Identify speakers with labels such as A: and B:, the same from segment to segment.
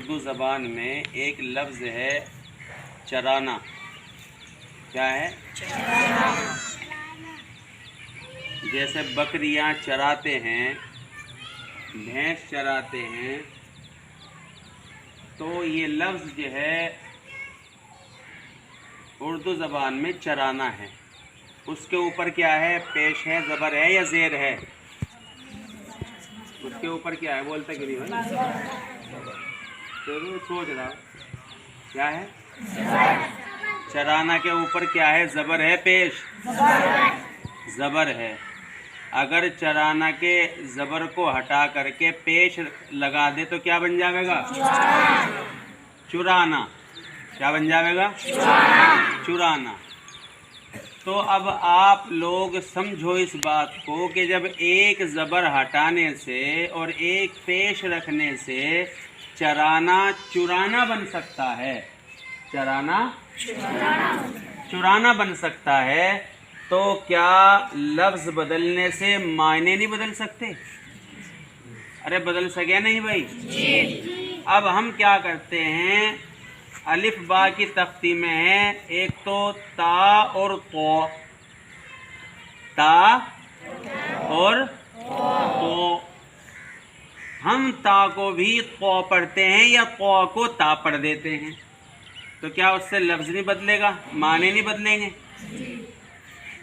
A: اردو زبان میں ایک لفظ ہے چرانا. کیا ہے؟ چرانا. جیسے بکریاں چراتے ہیں، بھینس چراتے ہیں، تو یہ لفظ جو ہے اردو زبان میں چرانا ہے. اس کے اوپر کیا ہے؟ پیش ہے، زبر ہے یا زیر ہے؟ اس کے اوپر کیا ہے؟ بولتا کہ نہیں بھائی؟ ضرور سوچ رہا. کیا ہے؟ چرانا کے اوپر کیا ہے؟ زبر ہے، پیش زبر ہے. اگر چرانا کے زبر کو ہٹا کر کے پیش لگا دے تو کیا بن جائے گا؟ چرانا. کیا بن جائے گا؟ چرانا. تو اب آپ لوگ سمجھو اس بات کو کہ جب ایک زبر ہٹانے سے اور ایک پیش رکھنے سے چرانا چرانا بن سکتا ہے، چرانا چرانا بن سکتا ہے، تو کیا لفظ بدلنے سے معنی نہیں بدل سکتے؟ ارے بدل سکے نہیں بھائی؟ اب ہم کیا کرتے ہیں، الف با کی تختی میں ہے ایک تو تا اور تو، تا اور تو. ہم تا کو بھی تو پڑھتے ہیں یا تو کو تا پڑھ دیتے ہیں، تو کیا اس سے لفظ نہیں بدلے گا، معنی نہیں بدلیں گے؟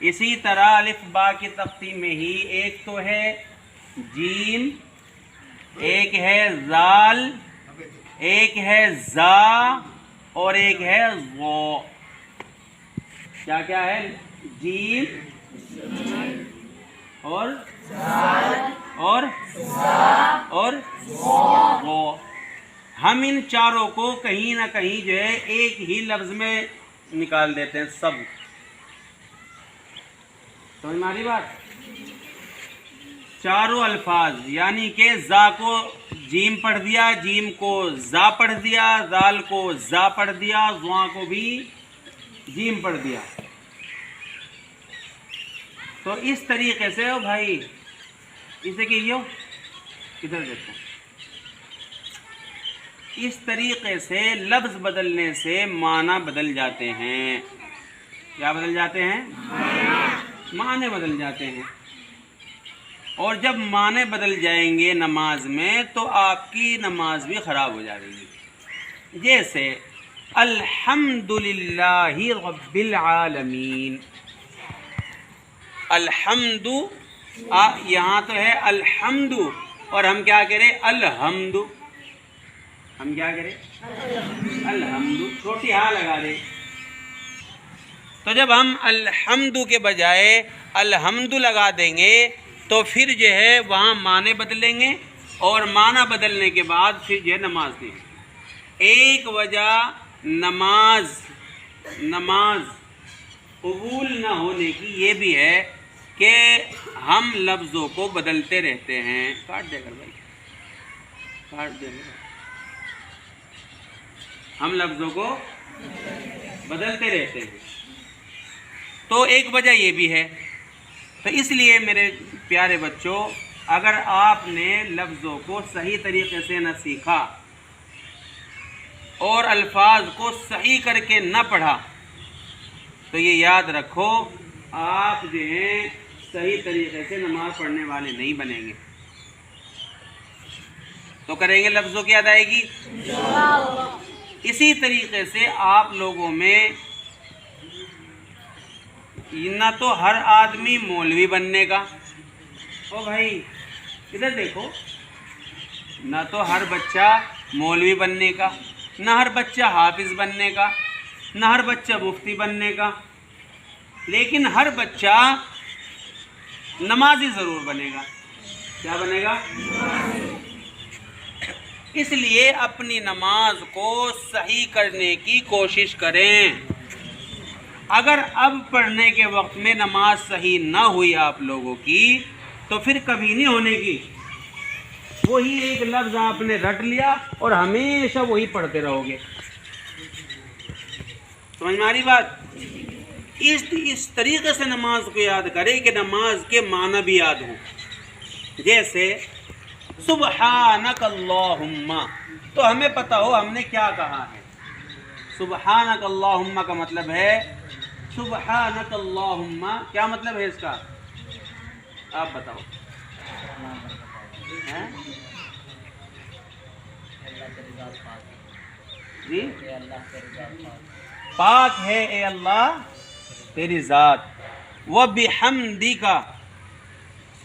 A: اسی طرح الف با کی تختی میں ہی ایک تو ہے جیم، ایک ہے زال، ایک ہے زا اور ایک ہے غو. کیا کیا ہے؟ جیم اور غو. ہم ان چاروں کو کہیں نہ کہیں جو ہے ایک ہی لفظ میں نکال دیتے ہیں سب. سمجھ میں آ رہی بات؟ چاروں الفاظ یعنی کہ زا کو جیم پڑھ دیا، جیم کو زا پڑھ دیا، زال کو زا پڑھ دیا، زواں کو بھی جیم پڑھ دیا. تو اس طریقے سے ہو بھائی، اسے کہیے ادھر دیکھو، اس طریقے سے لفظ بدلنے سے معنی بدل جاتے ہیں. کیا بدل جاتے ہیں؟ معنی بدل جاتے ہیں. اور جب معنی بدل جائیں گے نماز میں تو آپ کی نماز بھی خراب ہو جائے گی. جیسے الحمدللہ رب العالمین، الحمد یہاں تو ہے الحمد، اور ہم کیا کریں؟ الحمد. ہم کیا کریں؟ الحمد. چھوٹی ہاں لگا دیں. تو جب ہم الحمد کے بجائے الحمد لگا دیں گے تو پھر جو ہے وہاں معنی بدلیں گے، اور معنی بدلنے کے بعد پھر جو ہے نماز دیں گے. ایک وجہ نماز قبول نہ ہونے کی یہ بھی ہے کہ ہم لفظوں کو بدلتے رہتے ہیں. کاٹ دے کر بھائی، کاٹ دے گا. ہم لفظوں کو بدلتے رہتے ہیں، تو ایک وجہ یہ بھی ہے. تو اس لیے میرے پیارے بچوں، اگر آپ نے لفظوں کو صحیح طریقے سے نہ سیکھا اور الفاظ کو صحیح کر کے نہ پڑھا تو یہ یاد رکھو آپ جو ہیں صحیح طریقے سے نماز پڑھنے والے نہیں بنیں گے. تو کریں گے لفظوں کی ادائیگی. اسی طریقے سے آپ لوگوں میں نہ تو ہر آدمی مولوی بننے کا، او بھائی ادھر دیکھو، نہ تو ہر بچہ مولوی بننے کا، نہ ہر بچہ حافظ بننے کا، نہ ہر بچہ مفتی بننے کا، لیکن ہر بچہ نمازی ضرور بنے گا. کیا بنے گا؟ اس لیے اپنی نماز کو صحیح کرنے کی کوشش کریں. اگر اب پڑھنے کے وقت میں نماز صحیح نہ ہوئی آپ لوگوں کی تو پھر کبھی نہیں ہونے کی. وہی ایک لفظ آپ نے رٹ لیا اور ہمیشہ وہی پڑھتے رہو گے. سمجھ میں آ رہی بات؟ اس طریقے سے نماز کو یاد کریں کہ نماز کے معنی بھی یاد ہوں. جیسے سبحانک اللہم، تو ہمیں پتہ ہو ہم نے کیا کہا ہے۔ سبحانک اللہم کا مطلب ہے سبحانک اللہم، کیا مطلب ہے اس کا؟ آپ بتاؤ۔ جی پاک ہے اے اللہ تیری ذات، وَبِحَمْدِكَ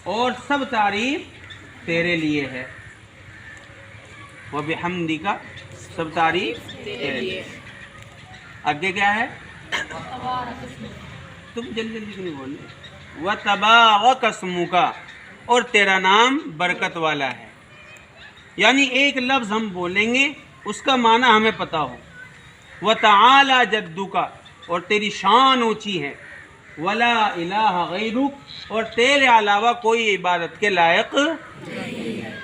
A: اور سب تعریف تیرے لیے ہے، وَبِحَمْدِكَ سب تعریف تیرے لیے۔ آگے کیا ہے؟ تم جلدی جلدی کیوں نہیں بول رہے؟ وَتَبَارَكَ اسْمُكَ اور تیرا نام برکت والا ہے، یعنی ایک لفظ ہم بولیں گے اس کا معنی ہمیں پتہ ہو۔ وَتَعَالَى جَدُّكَ اور تیری شان اونچی ہے، وَلَا إِلَٰهَ غَيْرُكَ اور تیرے علاوہ کوئی عبادت کے لائق نہیں ہے۔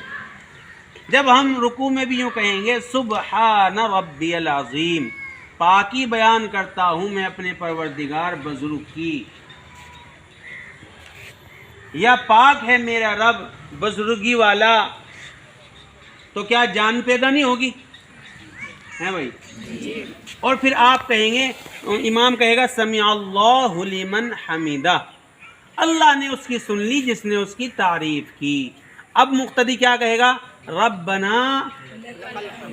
A: جب ہم رکوع میں بھی یوں کہیں گے سبحان ربی العظیم، پاکی بیان کرتا ہوں میں اپنے پروردگار بزرگ کی، یا پاک ہے میرا رب بزرگی والا، تو کیا جان پیدا نہیں ہوگی؟ ہے بھائی؟ اور پھر آپ کہیں گے، امام کہے گا سمع اللہ لمن حمیدہ، اللہ نے اس کی سن لی جس نے اس کی تعریف کی۔ اب مقتدی کیا کہے گا؟ ربنا،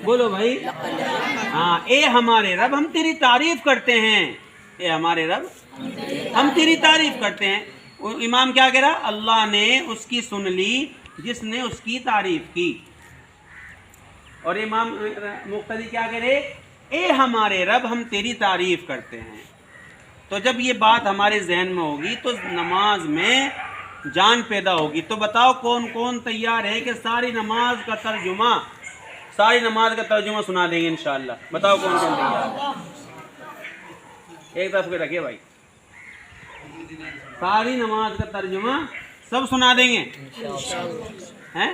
A: بولو بھائی، ہاں، اے ہمارے رب ہم تیری تعریف کرتے ہیں، اے ہمارے رب ہم تیری تعریف کرتے ہیں۔ امام کیا کہہ رہا؟ اللہ نے اس کی سن لی جس نے اس کی تعریف کی، اور امام مقتدی کیا کہہ رہے؟ اے ہمارے رب ہم تیری تعریف کرتے ہیں۔ تو جب یہ بات ہمارے ذہن میں ہوگی تو نماز میں جان پیدا ہوگی۔ تو بتاؤ کون کون تیار ہے کہ ساری نماز کا ترجمہ سنا دیں گے انشاءاللہ؟ بتاؤ کون کون تیار؟ ایک طرف کے رکھے بھائی، ساری نماز کا ترجمہ سب سنا دیں گے؟ ہیں؟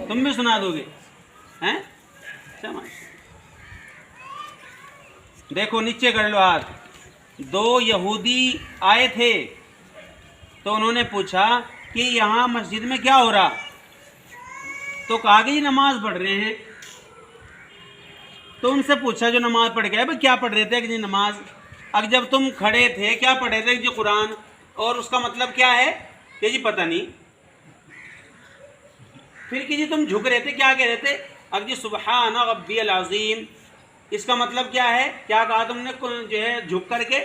A: تم بھی سنا دو گے؟ ہیں؟ دیکھو نیچے کر لو ہاتھ۔ دو یہودی آئے تھے تو انہوں نے پوچھا کہ یہاں مسجد میں کیا ہو رہا؟ تو کہا کہ یہ نماز پڑھ رہے ہیں۔ تو ان سے پوچھا جو نماز پڑھ گئے بھائی کیا پڑھ رہے تھے؟ کہ جی نماز۔ اب جب تم کھڑے تھے کیا پڑھ رہے تھے؟ کہ جی قرآن۔ اور اس کا مطلب کیا ہے؟ کہ جی پتہ نہیں۔ پھر کہ جی تم جھک رہے تھے کیا کہہ رہے تھے؟ اب جی سبحان ربی العظیم، اس کا مطلب کیا ہے؟ کیا کہا تم نے جو ہے جھک کر کے؟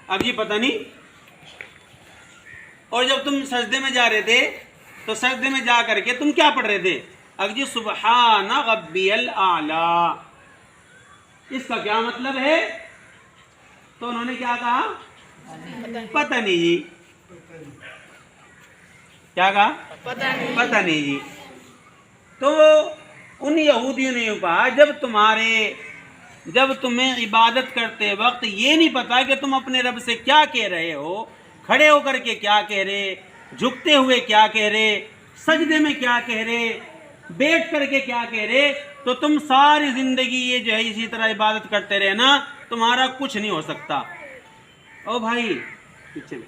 A: اب جی پتہ نہیں۔ اور جب تم سجدے میں جا رہے تھے تو سجدے میں جا کر کے تم کیا پڑھ رہے تھے؟ اب جی سبحان ربی الاعلی، اس کا کیا مطلب ہے؟ تو انہوں نے کیا کہا؟ پتہ نہیں جی۔ کیا کہا؟ پتہ نہیں جی۔ تو ان یہودیوں نے کہا جب تمہیں عبادت کرتے وقت یہ نہیں پتا کہ تم اپنے رب سے کیا کہہ رہے ہو، کھڑے ہو کر کے کیا کہہ رہے، جھکتے ہوئے کیا کہہ رہے، سجدے میں کیا کہہ رہے، بیٹھ کر کے کیا کہہ رہے، تو تم ساری زندگی یہ جو ہے اسی طرح عبادت کرتے رہے نا، تمہارا کچھ نہیں ہو سکتا۔ او بھائی پیچھے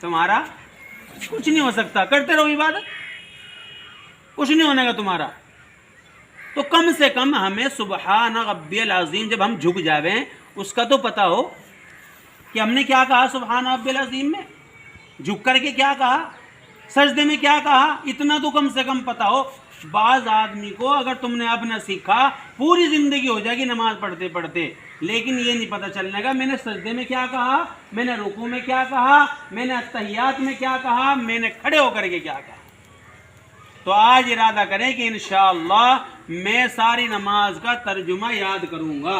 A: تمہارا کچھ نہیں ہو سکتا، کرتے رہو عبادت، کچھ نہیں ہونے گا تمہارا۔ تو کم سے کم ہمیں سبحان ربی العظیم جب ہم جھک جاویں اس کا تو پتہ ہو کہ ہم نے کیا کہا سبحان ربی العظیم میں، جھک کر کے کیا کہا، سجدے میں کیا کہا، اتنا تو کم سے کم پتہ ہو۔ بعض آدمی کو اگر تم نے اب نہ سیکھا پوری زندگی ہو جائے گی نماز پڑھتے پڑھتے، لیکن یہ نہیں پتہ چلنے گا میں نے سجدے میں کیا کہا، میں نے رکوع میں کیا کہا، میں نے اتحیات میں کیا کہا، میں نے کھڑے ہو کر کے کیا کہا۔ تو آج ارادہ کریں کہ انشاءاللہ میں ساری نماز کا ترجمہ یاد کروں گا،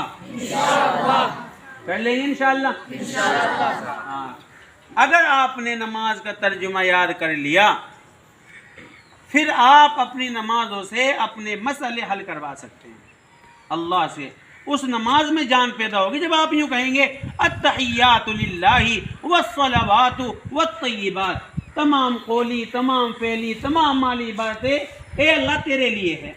A: کر لیں گے انشاءاللہ۔ ہاں، اگر آپ نے نماز کا ترجمہ یاد کر لیا پھر آپ اپنی نمازوں سے اپنے مسئلے حل کروا سکتے ہیں اللہ سے۔ اس نماز میں جان پیدا ہوگی جب آپ یوں کہیں گے التحیات للہ والصلوات والطیبات، تمام قولی، تمام فعلی، تمام مالی باتیں اے اللہ تیرے لیے ہے۔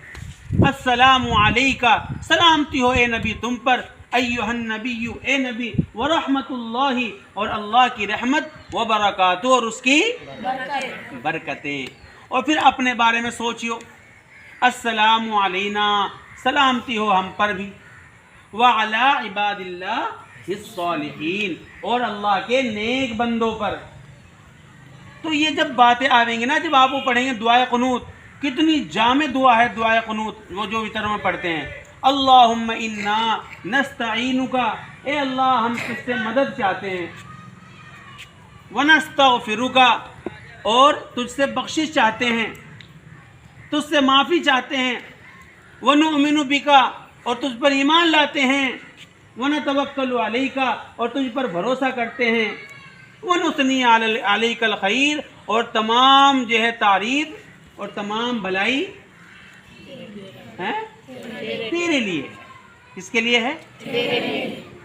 A: السلام علیکہ، سلامتی ہو اے نبی تم پر، ایھا النبی، اے نبی، ورحمت اللہ، اور اللہ کی رحمت، وبرکاتہ، اور اس کی برکتیں۔ اور پھر اپنے بارے میں سوچیو السلام علینا، سلامتی ہو ہم پر بھی، وعلی عباد اللہ الصالحین، اور اللہ کے نیک بندوں پر۔ تو یہ جب باتیں آئیں گی نا، جب آپ وہ پڑھیں گے دعائے قنوت، کتنی جامع دعا ہے دعائے قنوت، وہ جو وتر میں پڑھتے ہیں، اللہم انا نستعینک، اے اللہ ہم تجھ سے مدد چاہتے ہیں، ونستغفرک، اور تجھ سے بخشش چاہتے ہیں، تجھ سے معافی چاہتے ہیں، ونؤمن بک، اور تجھ پر ایمان لاتے ہیں، ونتوکل علیک، اور تجھ پر بھروسہ کرتے ہیں، ونثنی علیک الخیر، اور تمام جو ہے تعریف اور تمام بھلائی ہے تیرے لیے۔ کس کے لیے ہے؟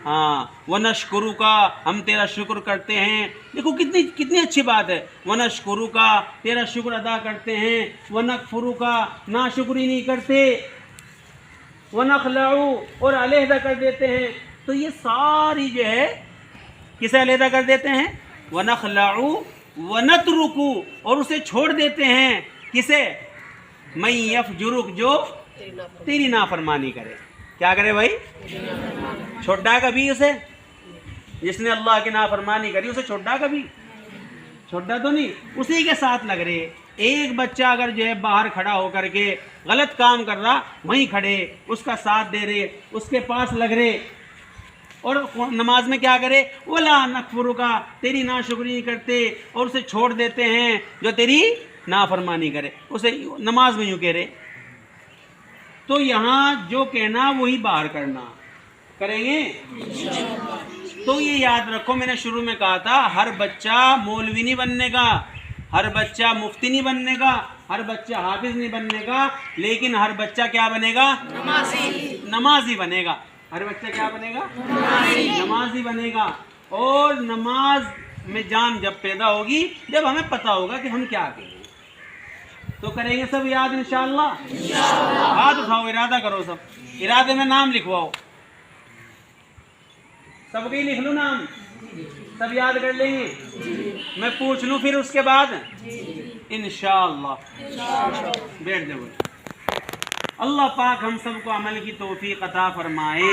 A: ہاں، وَنَشْكُرُكَ، ہم تیرا شکر کرتے ہیں۔ دیکھو کتنی اچھی بات ہے، وَنَشْكُرُكَ، تیرا شکر ادا کرتے ہیں، وَنَكْفُرُكَ، ناشکری نہیں کرتے، وَنَخْلَعُ، اور علیحدہ کر دیتے ہیں۔ تو یہ ساری جو ہے کسے علیحدہ کر دیتے ہیں؟ وَنَخْلَعُ وَنَتْرُكُ، اور اسے چھوڑ دیتے ہیں، کسے؟ مَن يَفْجُرُكَ، جو تیری نافرمانی کرے۔ کیا کرے بھائی؟ چھوڑا کبھی اسے؟ جس نے اللہ کی نافرمانی کری اسے چھوڑا کبھی؟ چھوڑا تو نہیں، اسی کے ساتھ لگ رہے۔ ایک بچہ اگر جو ہے باہر کھڑا ہو کر کے غلط کام کر رہا، وہیں کھڑے اس کا ساتھ دے رہے، اس کے پاس لگ رہے، اور نماز میں کیا کرے؟ وَلَا نَكْفُرُكَ، تیری ناشکری نہیں کرتے، اور اسے چھوڑ دیتے ہیں جو تیری نافرمانی کرے، اسے نماز میں یوں کہہ رہے۔ تو یہاں جو کہنا وہی باہر کرنا، کریں گے؟ تو یہ یاد رکھو، میں نے شروع میں کہا تھا ہر بچہ مولوی نہیں بننے کا، ہر بچہ مفتی نہیں بننے کا، ہر بچہ حافظ نہیں بننے کا، لیکن ہر بچہ کیا بنے گا؟ نمازی بنے گا۔ ہر بچہ کیا بنے گا؟ نمازی بنے گا۔ اور نماز میں جان جب پیدا ہوگی، جب ہمیں پتہ ہوگا کہ ہم کیا کریں۔ تو کریں گے سب یاد انشاءاللہ؟ ہاتھ اٹھاؤ، ارادہ کرو، سب ارادے میں نام لکھواؤ، سب کے لکھ لوں نام، سب یاد کر لیں گے؟ میں پوچھ لوں پھر اس کے بعد؟ انشاءاللہ۔ بیٹھ جاؤ۔ اللہ پاک ہم سب کو عمل کی توفیق عطا فرمائے۔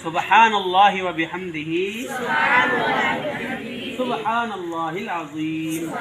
A: سبحان اللہ و بحمدہ، سبحان اللہ العظیم۔